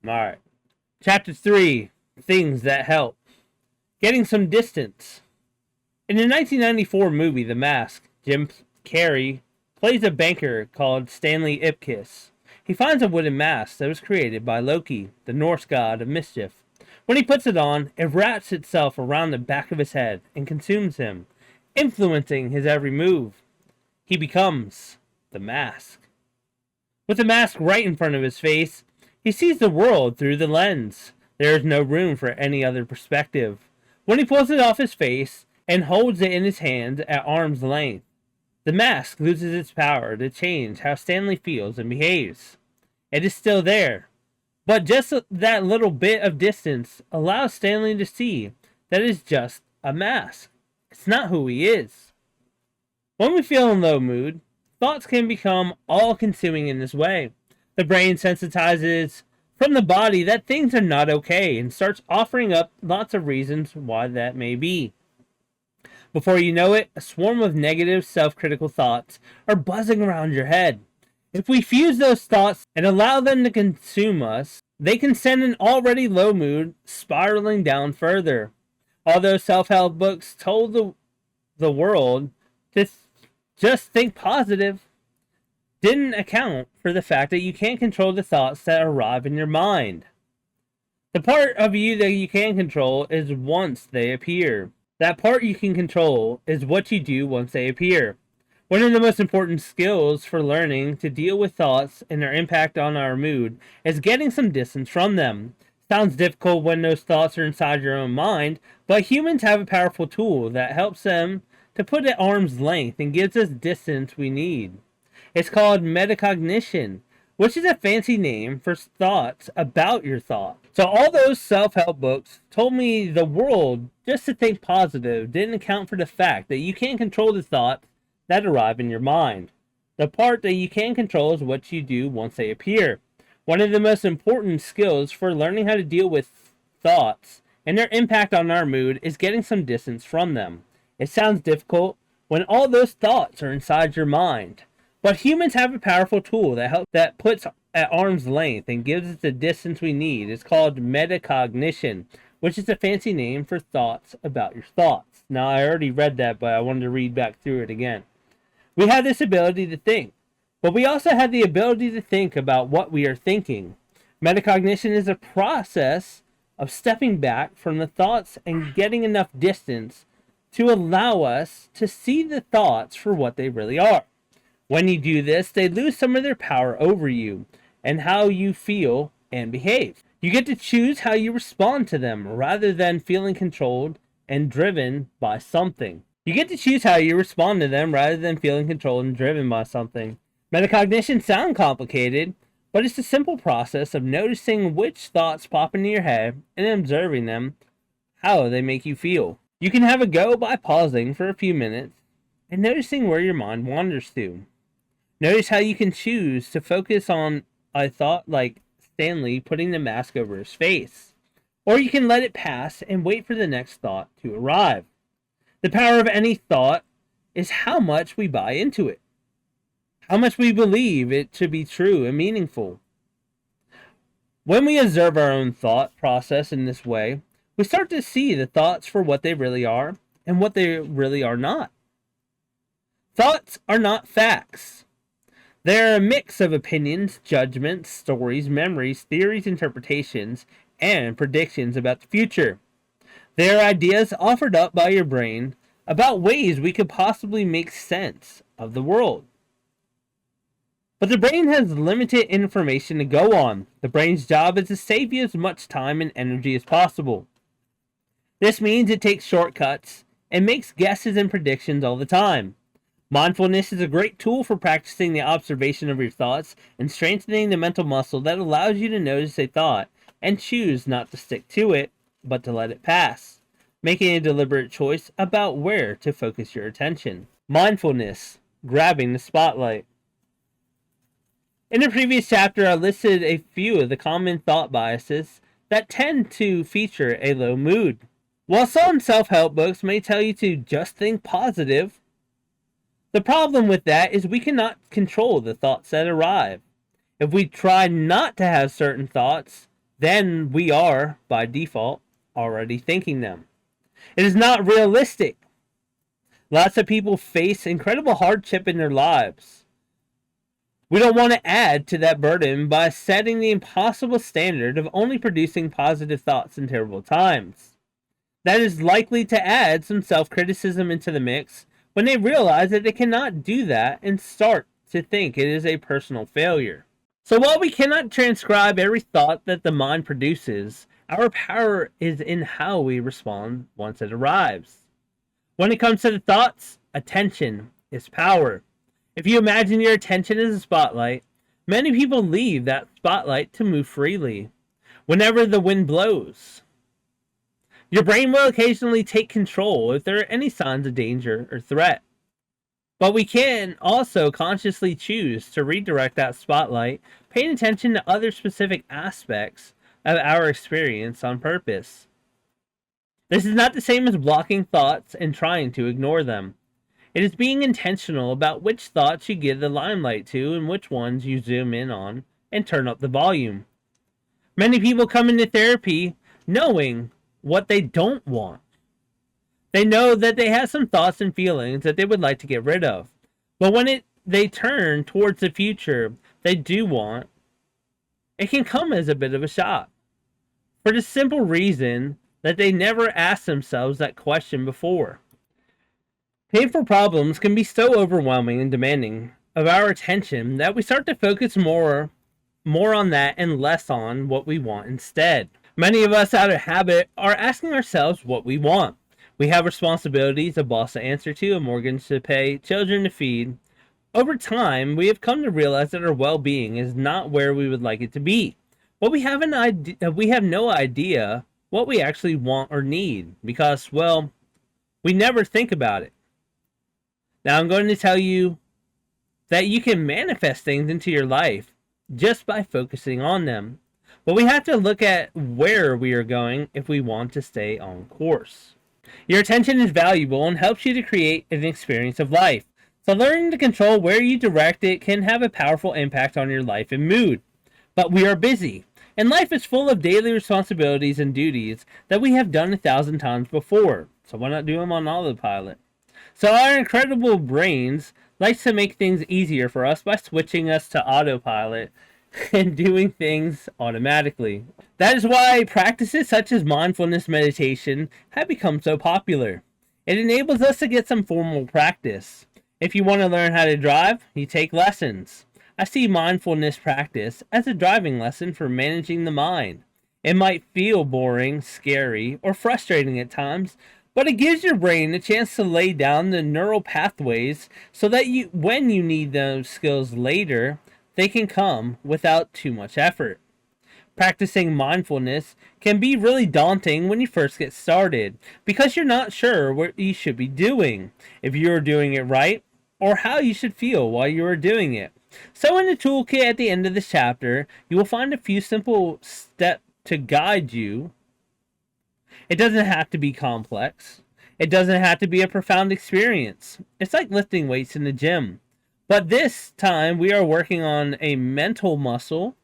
Alright. Chapter 3, Things That Help. Getting some distance. In the 1994 movie The Mask, Jim Carrey plays a banker called Stanley Ipkiss. He finds a wooden mask that was created by Loki, the Norse god of mischief. When he puts it on, it wraps itself around the back of his head and consumes him, influencing his every move. He becomes the mask. With the mask right in front of his face, he sees the world through the lens. There is no room for any other perspective. When he pulls it off his face and holds it in his hand at arm's length, the mask loses its power to change how Stanley feels and behaves. It is still there, but just that little bit of distance allows Stanley to see that it is just a mask. It's not who he is. When we feel in low mood, thoughts can become all-consuming in this way. The brain sensitizes from the body that things are not okay and starts offering up lots of reasons why that may be. Before you know it, a swarm of negative self-critical thoughts are buzzing around your head. If we fuse those thoughts and allow them to consume us, they can send an already low mood spiraling down further. Although self-help books told the world to just think positive, didn't account for the fact that you can't control the thoughts that arrive in your mind. The part of you that you can control is once they appear. That part you can control is what you do once they appear. One of the most important skills for learning to deal with thoughts and their impact on our mood is getting some distance from them. Sounds difficult when those thoughts are inside your own mind, but humans have a powerful tool that helps them to put at arm's length and gives us distance we need. It's called metacognition, which is a fancy name for thoughts about your thought. So all those self-help books told me the world just to think positive didn't account for the fact that you can't control the thoughts that arrive in your mind. The part that you can control is what you do once they appear. One of the most important skills for learning how to deal with thoughts and their impact on our mood is getting some distance from them. It sounds difficult when all those thoughts are inside your mind. But humans have a powerful tool that puts at arm's length and gives us the distance we need. It's called metacognition, which is a fancy name for thoughts about your thoughts. Now, I already read that, but I wanted to read back through it again. We have this ability to think, but we also have the ability to think about what we are thinking. Metacognition is a process of stepping back from the thoughts and getting enough distance to allow us to see the thoughts for what they really are. When you do this, they lose some of their power over you and how you feel and behave. You get to choose how you respond to them rather than feeling controlled and driven by something. Metacognition sounds complicated, but it's a simple process of noticing which thoughts pop into your head and observing them, how they make you feel. You can have a go by pausing for a few minutes and noticing where your mind wanders to. Notice how you can choose to focus on a thought like Stanley putting the mask over his face. Or you can let it pass and wait for the next thought to arrive. The power of any thought is how much we buy into it. How much we believe it to be true and meaningful. When we observe our own thought process in this way, we start to see the thoughts for what they really are and what they really are not. Thoughts are not facts. They're a mix of opinions, judgments, stories, memories, theories, interpretations, and predictions about the future. They are ideas offered up by your brain about ways we could possibly make sense of the world. But the brain has limited information to go on. The brain's job is to save you as much time and energy as possible. This means it takes shortcuts and makes guesses and predictions all the time. Mindfulness is a great tool for practicing the observation of your thoughts and strengthening the mental muscle that allows you to notice a thought and choose not to stick to it, but to let it pass, making a deliberate choice about where to focus your attention. Mindfulness, grabbing the spotlight. In the previous chapter, I listed a few of the common thought biases that tend to feature a low mood. While some self-help books may tell you to just think positive, the problem with that is we cannot control the thoughts that arrive. If we try not to have certain thoughts, then we are, by default, already thinking them. It is not realistic. Lots of people face incredible hardship in their lives. We don't want to add to that burden by setting the impossible standard of only producing positive thoughts in terrible times. That is likely to add some self-criticism into the mix when they realize that they cannot do that and start to think it is a personal failure. So while we cannot transcribe every thought that the mind produces, our power is in how we respond once it arrives. When it comes to the thoughts, attention is power. If you imagine your attention as a spotlight, many people leave that spotlight to move freely whenever the wind blows. Your brain will occasionally take control if there are any signs of danger or threat. But we can also consciously choose to redirect that spotlight, paying attention to other specific aspects of our experience on purpose. This is not the same as blocking thoughts and trying to ignore them. It is being intentional about which thoughts you give the limelight to and which ones you zoom in on and turn up the volume. Many people come into therapy knowing what they don't want. They know that they have some thoughts and feelings that they would like to get rid of. But when they turn towards the future they do want, it can come as a bit of a shock. For the simple reason that they never asked themselves that question before. Painful problems can be so overwhelming and demanding of our attention that we start to focus more on that and less on what we want instead. Many of us, out of habit, are asking ourselves what we want. We have responsibilities, a boss to answer to, a mortgage to pay, children to feed. Over time, we have come to realize that our well-being is not where we would like it to be. But we have no idea what we actually want or need because, well, we never think about it. Now I'm going to tell you that you can manifest things into your life just by focusing on them. But we have to look at where we are going if we want to stay on course. Your attention is valuable and helps you to create an experience of life. So learning to control where you direct it can have a powerful impact on your life and mood. But we are busy, and life is full of daily responsibilities and duties that we have done 1,000 times before. So why not do them on autopilot? So our incredible brains likes to make things easier for us by switching us to autopilot and doing things automatically. That is why practices such as mindfulness meditation have become so popular. It enables us to get some formal practice. If you want to learn how to drive, you take lessons. I see mindfulness practice as a driving lesson for managing the mind. It might feel boring, scary, or frustrating at times, but it gives your brain a chance to lay down the neural pathways so that when you need those skills later, they can come without too much effort. Practicing mindfulness can be really daunting when you first get started because you're not sure what you should be doing, if you're doing it right, or how you should feel while you are doing it. So in the toolkit at the end of this chapter, you will find a few simple steps to guide you. It doesn't have to be complex. It doesn't have to be a profound experience. It's like lifting weights in the gym. But this time we are working on a mental muscle,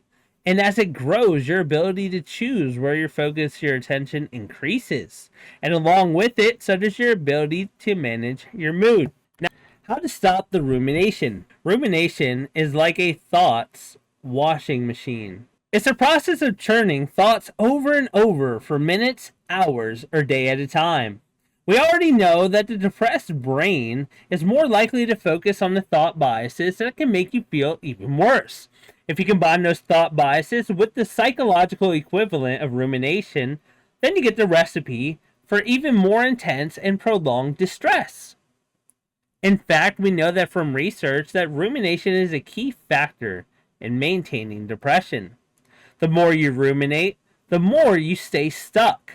and as it grows, your ability to choose where you focus your attention increases. And along with it, so does your ability to manage your mood. Now, how to stop the rumination. Rumination is like a thoughts washing machine. It's a process of churning thoughts over and over for minutes, hours, or day at a time. We already know that the depressed brain is more likely to focus on the thought biases that can make you feel even worse. If you combine those thought biases with the psychological equivalent of rumination, then you get the recipe for even more intense and prolonged distress. In fact, we know that from research that rumination is a key factor in maintaining depression. The more you ruminate, the more you stay stuck.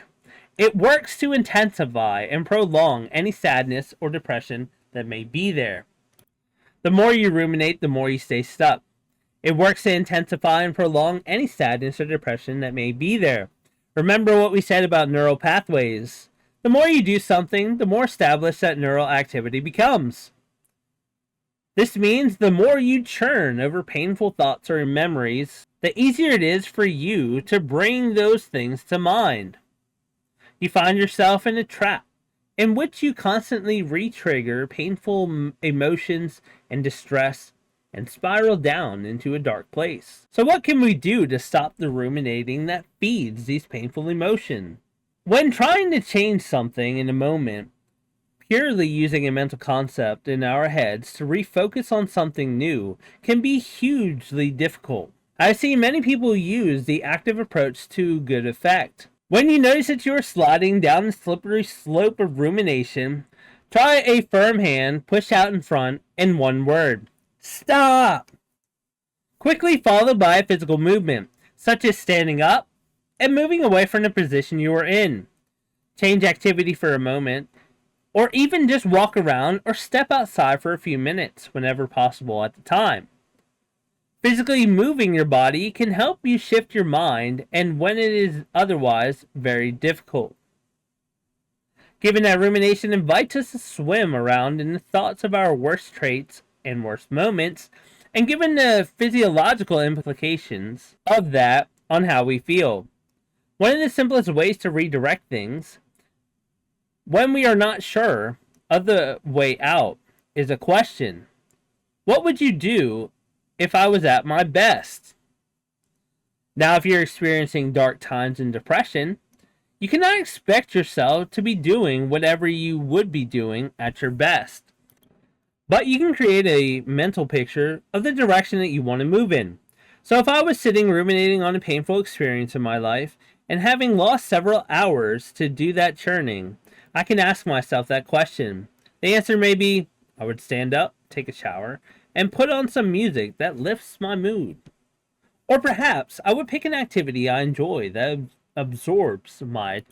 It works to intensify and prolong any sadness or depression that may be there. The more you ruminate, the more you stay stuck. It works to intensify and prolong any sadness or depression that may be there. Remember what we said about neural pathways. The more you do something, the more established that neural activity becomes. This means the more you churn over painful thoughts or memories, the easier it is for you to bring those things to mind. You find yourself in a trap in which you constantly re-trigger painful emotions and distress and spiral down into a dark place. So what can we do to stop the ruminating that feeds these painful emotions? When trying to change something in a moment, purely using a mental concept in our heads to refocus on something new can be hugely difficult. I've seen many people use the active approach to good effect. When you notice that you are sliding down the slippery slope of rumination, try a firm hand pushed out in front and one word: stop! Quickly followed by a physical movement, such as standing up and moving away from the position you are in. Change activity for a moment, or even just walk around or step outside for a few minutes whenever possible at the time. Physically moving your body can help you shift your mind, and when it is otherwise very difficult. Given that rumination invites us to swim around in the thoughts of our worst traits and worst moments, and given the physiological implications of that on how we feel, one of the simplest ways to redirect things when we are not sure of the way out is a question. What would you do if I was at my best? Now, if you're experiencing dark times and depression, you cannot expect yourself to be doing whatever you would be doing at your best. But you can create a mental picture of the direction that you want to move in. So if I was sitting ruminating on a painful experience in my life and having lost several hours to do that churning, I can ask myself that question. The answer may be, I would stand up, take a shower, and put on some music that lifts my mood. Or perhaps I would pick an activity I enjoy that absorbs my...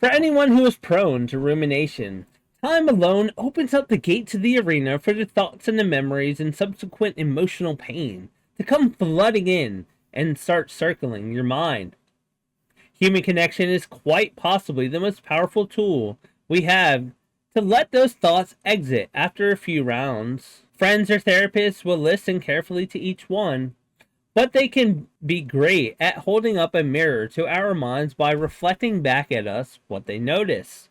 For anyone who is prone to rumination, time alone opens up the gate to the arena for the thoughts and the memories and subsequent emotional pain to come flooding in and start circling your mind. Human connection is quite possibly the most powerful tool we have to let those thoughts exit after a few rounds. Friends or therapists will listen carefully to each one, but they can be great at holding up a mirror to our minds by reflecting back at us what they notice.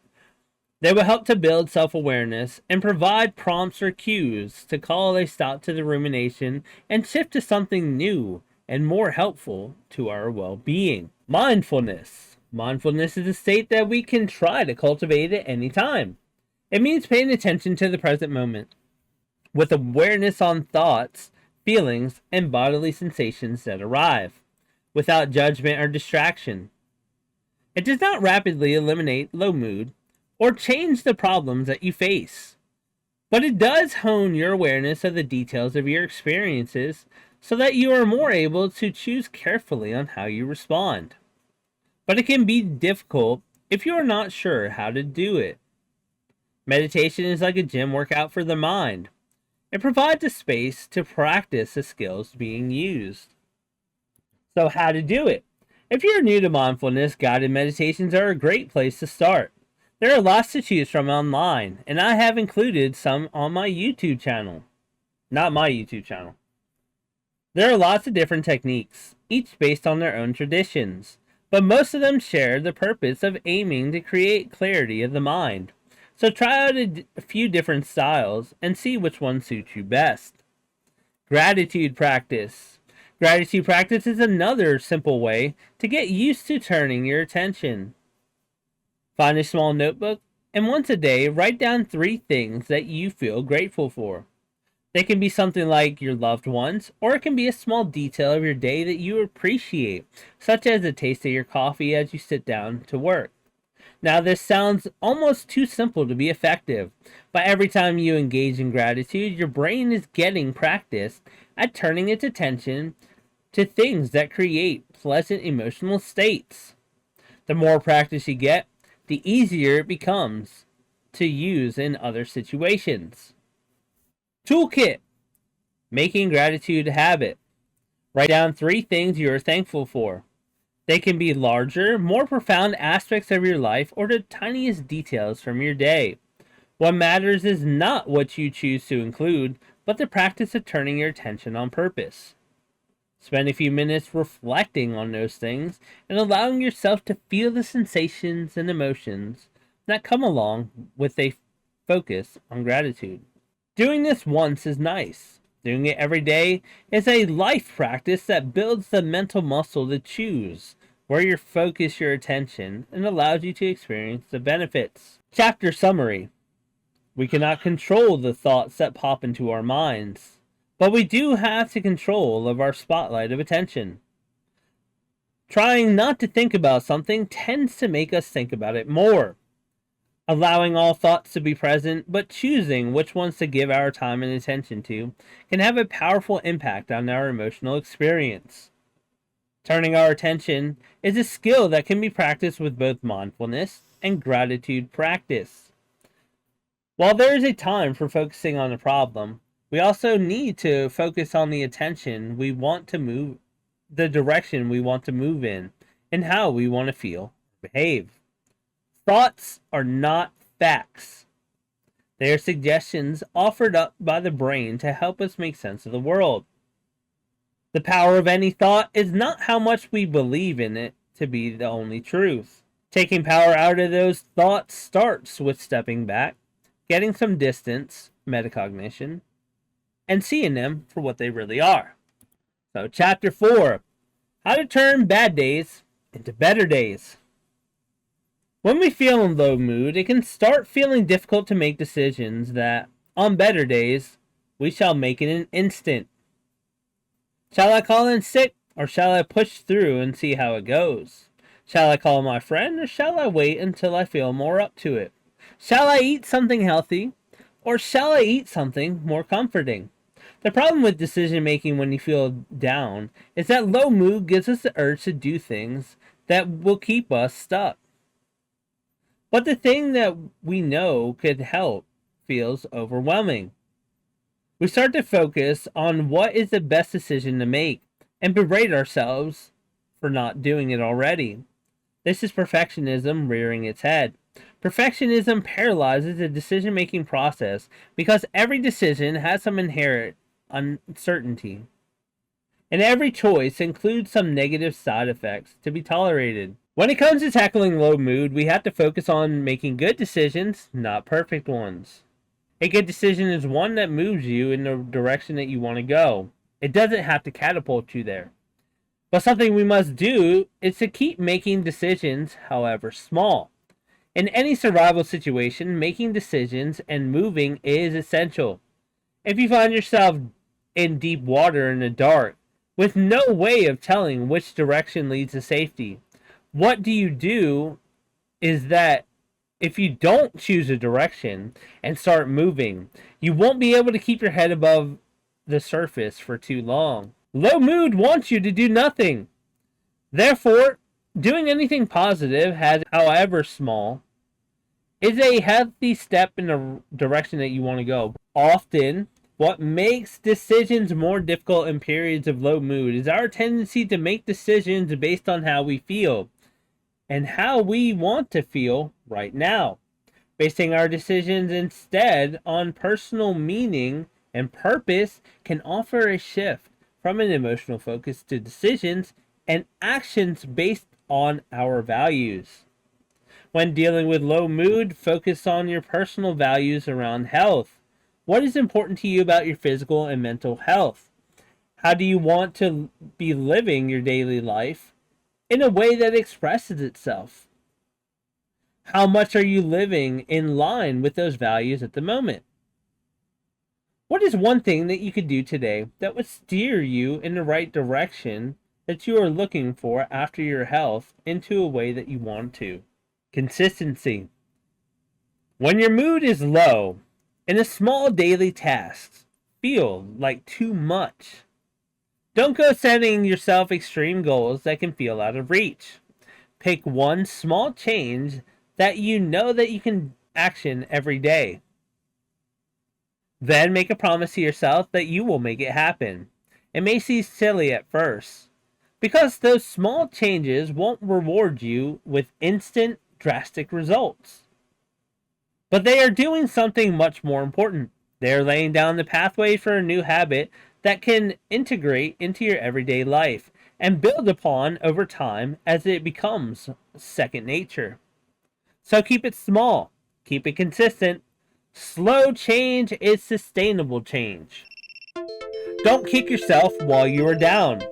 They will help to build self-awareness and provide prompts or cues to call a stop to the rumination and shift to something new and more helpful to our well-being. Mindfulness. Mindfulness is a state that we can try to cultivate at any time. It means paying attention to the present moment, with awareness on thoughts, feelings, and bodily sensations that arrive, without judgment or distraction. It does not rapidly eliminate low mood or change the problems that you face, but it does hone your awareness of the details of your experiences so that you are more able to choose carefully on how you respond. But it can be difficult if you are not sure how to do it. Meditation is like a gym workout for the mind. It provides a space to practice the skills being used. So how to do it? If you're new to mindfulness, guided meditations are a great place to start. There are lots to choose from online, and I have included some on my YouTube channel. Not my YouTube channel. There are lots of different techniques, each based on their own traditions, but most of them share the purpose of aiming to create clarity of the mind. So try out a few different styles and see which one suits you best. Gratitude practice. Gratitude practice is another simple way to get used to turning your attention. Find a small notebook and once a day write down 3 things that you feel grateful for. They can be something like your loved ones, or it can be a small detail of your day that you appreciate, such as the taste of your coffee as you sit down to work. Now, this sounds almost too simple to be effective, but every time you engage in gratitude, your brain is getting practice at turning its attention to things that create pleasant emotional states. The more practice you get, the easier it becomes to use in other situations. Toolkit. Making gratitude a habit. Write down 3 things you are thankful for. They can be larger, more profound aspects of your life or the tiniest details from your day. What matters is not what you choose to include, but the practice of turning your attention on purpose. Spend a few minutes reflecting on those things and allowing yourself to feel the sensations and emotions that come along with a focus on gratitude. Doing this once is nice. Doing it every day is a life practice that builds the mental muscle to choose where you focus your attention and allows you to experience the benefits. Chapter summary. We cannot control the thoughts that pop into our minds, but we do have to control of our spotlight of attention. Trying not to think about something tends to make us think about it more. Allowing all thoughts to be present, but choosing which ones to give our time and attention to, can have a powerful impact on our emotional experience. Turning our attention is a skill that can be practiced with both mindfulness and gratitude practice. While there is a time for focusing on a problem, we also need to focus on the attention we want to move, the direction we want to move in, and how we want to feel or behave. Thoughts are not facts. They are suggestions offered up by the brain to help us make sense of the world. The power of any thought is not how much we believe in it to be the only truth. Taking power out of those thoughts starts with stepping back, getting some distance, metacognition, and seeing them for what they really are. So, Chapter 4, How to Turn Bad Days into Better Days. When we feel in low mood, it can start feeling difficult to make decisions that, on better days, we shall make in an instant. Shall I call in sick, or shall I push through and see how it goes? Shall I call my friend, or shall I wait until I feel more up to it? Shall I eat something healthy, or shall I eat something more comforting? The problem with decision making when you feel down is that low mood gives us the urge to do things that will keep us stuck. But the thing that we know could help feels overwhelming. We start to focus on what is the best decision to make and berate ourselves for not doing it already. This is perfectionism rearing its head. Perfectionism paralyzes the decision-making process because every decision has some inherent uncertainty. And every choice includes some negative side effects to be tolerated. When it comes to tackling low mood, we have to focus on making good decisions, not perfect ones. A good decision is one that moves you in the direction that you want to go. It doesn't have to catapult you there. But something we must do is to keep making decisions, however small. In any survival situation, making decisions and moving is essential. If you find yourself in deep water in the dark, with no way of telling which direction leads to safety, what do is that if you don't choose a direction and start moving, you won't be able to keep your head above the surface for too long. Low mood wants you to do nothing. Therefore, doing anything positive, however small, is a healthy step in the direction that you want to go. Often, what makes decisions more difficult in periods of low mood is our tendency to make decisions based on how we feel and how we want to feel right now. Basing our decisions instead on personal meaning and purpose can offer a shift from an emotional focus to decisions and actions based on our values. When dealing with low mood, focus on your personal values around health. What is important to you about your physical and mental health? How do you want to be living your daily life in a way that expresses itself? How much are you living in line with those values at the moment? What is one thing that you could do today that would steer you in the right direction that you are looking for after your health into a way that you want to? Consistency. When your mood is low and the small daily tasks feel like too much, don't go setting yourself extreme goals that can feel out of reach. Pick one small change that you know that you can action every day. Then make a promise to yourself that you will make it happen. It may seem silly at first, because those small changes won't reward you with instant, drastic results. But they are doing something much more important. They are laying down the pathway for a new habit that can integrate into your everyday life and build upon over time as it becomes second nature. So keep it small, keep it consistent. Slow change is sustainable change. Don't kick yourself while you are down.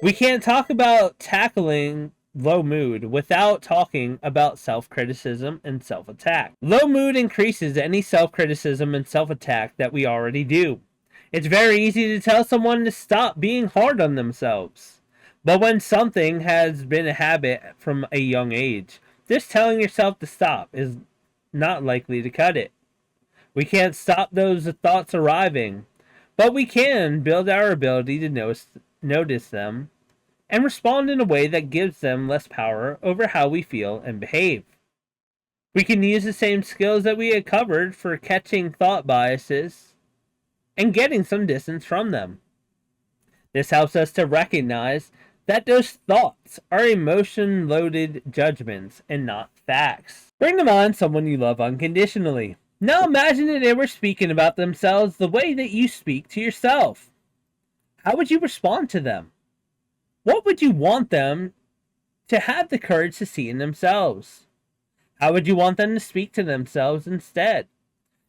We can't talk about tackling low mood without talking about self-criticism and self-attack. Low mood increases any self-criticism and self-attack that we already do. It's very easy to tell someone to stop being hard on themselves. But when something has been a habit from a young age, just telling yourself to stop is not likely to cut it. We can't stop those thoughts arriving, but we can build our ability to notice them and respond in a way that gives them less power over how we feel and behave. We can use the same skills that we had covered for catching thought biases and getting some distance from them. This helps us to recognize that those thoughts are emotion-loaded judgments and not facts. Bring to mind someone you love unconditionally. Now imagine that they were speaking about themselves the way that you speak to yourself. How would you respond to them? What would you want them to have the courage to see in themselves? How would you want them to speak to themselves instead?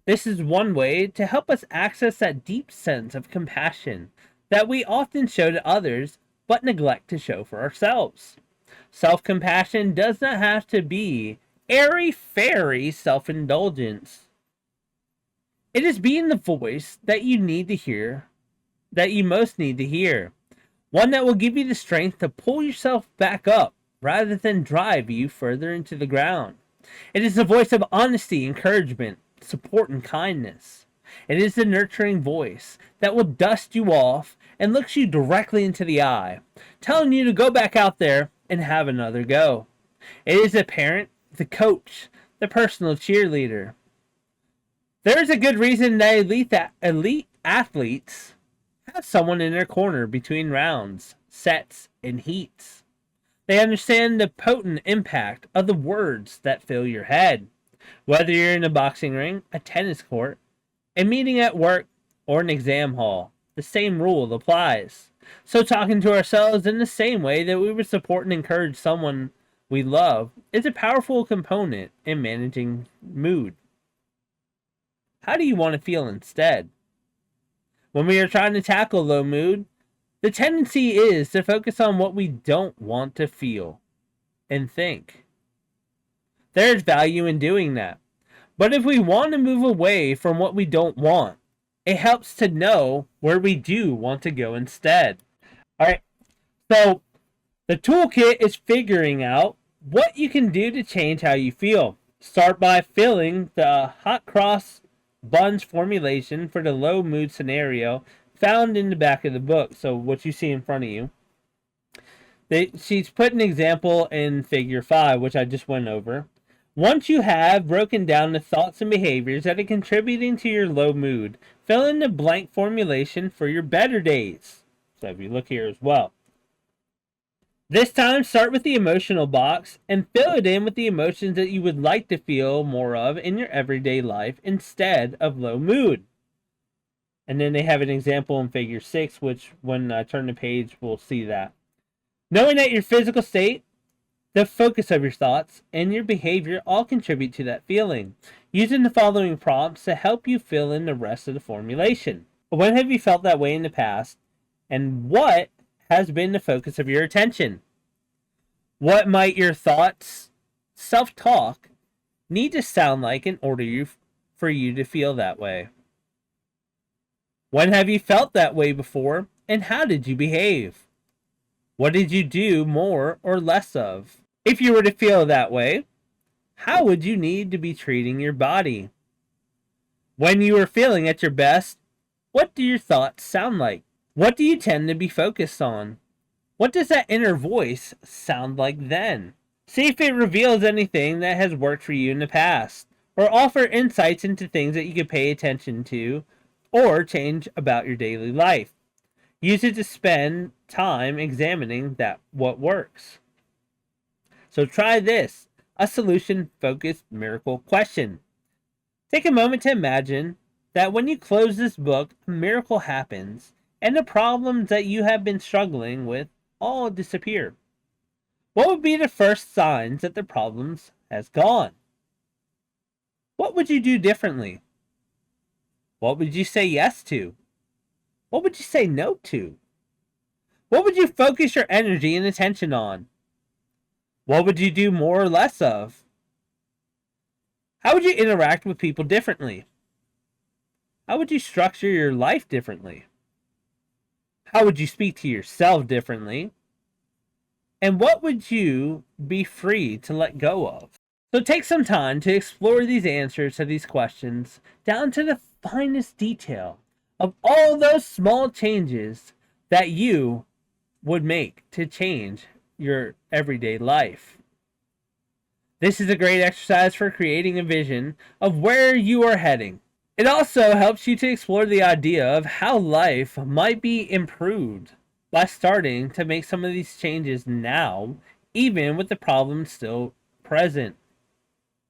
This is one way to help us access that deep sense of compassion that we often show to others but neglect to show for ourselves. Self-compassion does not have to be airy-fairy self-indulgence. It is being the voice that you need to hear, that you most need to hear. One that will give you the strength to pull yourself back up rather than drive you further into the ground. It is the voice of honesty, encouragement, support, and kindness. It is the nurturing voice that will dust you off and looks you directly into the eye, telling you to go back out there and have another go. It is the parent, the coach, the personal cheerleader. There is a good reason that elite athletes have someone in their corner between rounds, sets, and heats. They understand the potent impact of the words that fill your head. Whether you're in a boxing ring, a tennis court, a meeting at work, or an exam hall, the same rule applies. So talking to ourselves in the same way that we would support and encourage someone we love is a powerful component in managing mood. How do you want to feel instead? When we are trying to tackle low mood, the tendency is to focus on what we don't want to feel and think. There is value in doing that. But if we want to move away from what we don't want, it helps to know where we do want to go instead. Alright, so the toolkit is figuring out what you can do to change how you feel. Start by filling the hot cross buns formulation for the low mood scenario found in the back of the book. So what you see in front of you. She's put an example in figure 5, which I just went over. Once you have broken down the thoughts and behaviors that are contributing to your low mood, fill in the blank formulation for your better days. So if you look here as well. This time, start with the emotional box and fill it in with the emotions that you would like to feel more of in your everyday life instead of low mood. And then they have an example in figure 6, which when I turn the page, we'll see that. Knowing that your physical state, the focus of your thoughts, and your behavior all contribute to that feeling. Using the following prompts to help you fill in the rest of the formulation. When have you felt that way in the past? And what has been the focus of your attention? What might your thoughts, self-talk, need to sound like in order for you to feel that way? When have you felt that way before, and how did you behave? What did you do more or less of? If you were to feel that way, how would you need to be treating your body? When you are feeling at your best, what do your thoughts sound like? What do you tend to be focused on? What does that inner voice sound like then? See if it reveals anything that has worked for you in the past, or offer insights into things that you could pay attention to or change about your daily life. Use it to spend time examining what works. So try this, a solution-focused miracle question. Take a moment to imagine that when you close this book, a miracle happens and the problems that you have been struggling with all disappear. What would be the first signs that the problems has gone? What would you do differently? What would you say yes to? What would you say no to? What would you focus your energy and attention on? What would you do more or less of? How would you interact with people differently? How would you structure your life differently? How would you speak to yourself differently? And what would you be free to let go of? So take some time to explore these answers to these questions down to the finest detail of all those small changes that you would make to change your everyday life. This is a great exercise for creating a vision of where you are heading. It also helps you to explore the idea of how life might be improved by starting to make some of these changes now, even with the problems still present.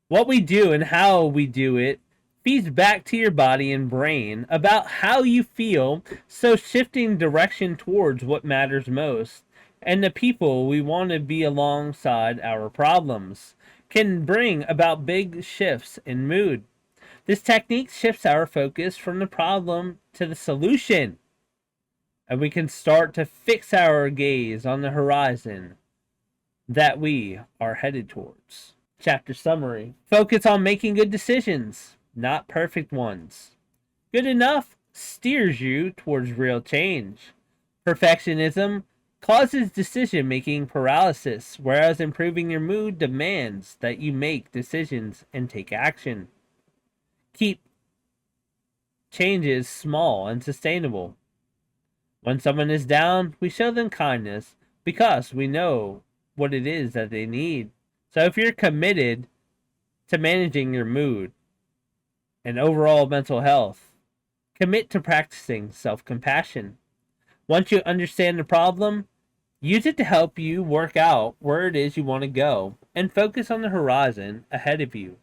What we do and how we do it feeds back to your body and brain about how you feel, so shifting direction towards what matters most and the people we want to be alongside our problems can bring about big shifts in mood. This technique shifts our focus from the problem to the solution, and we can start to fix our gaze on the horizon that we are headed towards. Chapter summary. Focus on making good decisions, not perfect ones. Good enough steers you towards real change. Perfectionism causes decision-making paralysis, whereas improving your mood demands that you make decisions and take action. Keep changes small and sustainable. When someone is down, we show them kindness because we know what it is that they need. So if you're committed to managing your mood and overall mental health, commit to practicing self-compassion. Once you understand the problem, use it to help you work out where it is you want to go and focus on the horizon ahead of you.